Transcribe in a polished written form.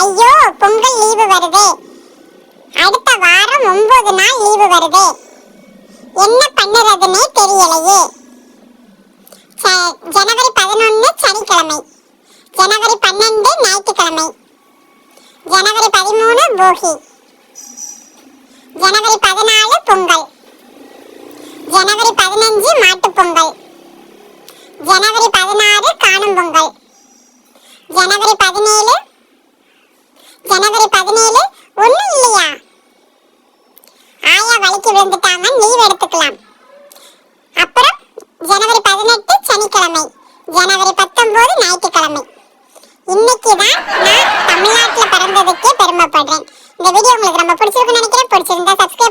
ஐயோ பொங்கல் லீவு வருதே, அடுத்த வாரம் 9 நாள் லீவு வருதே, என்ன பண்ணுறதுன்னே தெரியலையே. ஜனவரி 11 சனிக்கிழமை, ஜனவரி 12 ஞாயிற்றுக்கிழமை, ஜனவரி 13 போகி, ஜனவரி 14 பொங்கல், ஜனவரி 15 மாட்டுப் பொங்கல், ஜனவரி 16 காணும் பொங்கல், ஜனவரி 17 ஒண்ணும் இல்லையா? ஆயா வலிக்கு விழுந்துட்டாங்க, லீவ் எடுத்துக்கலாம். அப்புறம் ஜனவரி 18 சனிக்கிழமை, ஜனவரி 19 ஞாயிற்றுக்கிழமை. இன்னைக்கு தான் நான் தமிழ்நாட்டில் பிறந்ததுக்கே பெருமைப்படுறேன். இந்த வீடியோ உங்களுக்கு ரொம்ப பிடிச்சிருக்குன்னு நினைக்கிறேன். பிடிச்சிருந்தா சப்ஸ்கிரைப்